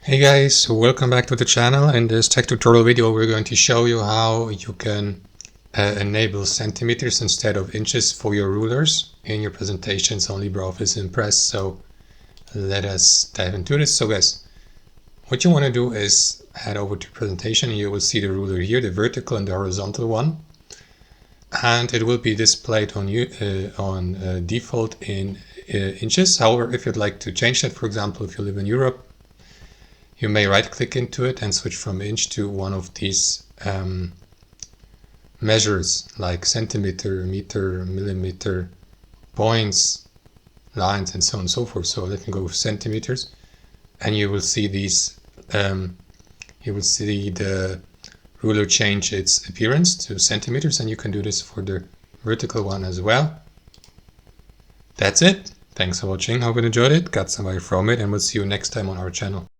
Hey guys, welcome back to the channel. In this tech tutorial video we're going to show you how you can enable centimeters instead of inches for your rulers in your presentations on LibreOffice Impress. So let us dive into this. So guys, what you want to do is head over to presentation. You will see the ruler here, the vertical and the horizontal one, and it will be displayed on default in inches. However, if you'd like to change that, for example, if you live in Europe, you may right click into it and switch from inch to one of these measures like centimeter, meter, millimeter, points, lines, and so on and so forth. So let me go with centimeters, and you will see these. You will see the ruler change its appearance to centimeters, and you can do this for the vertical one as well. That's it. Thanks for watching. Hope you enjoyed it, got some value from it, and we'll see you next time on our channel.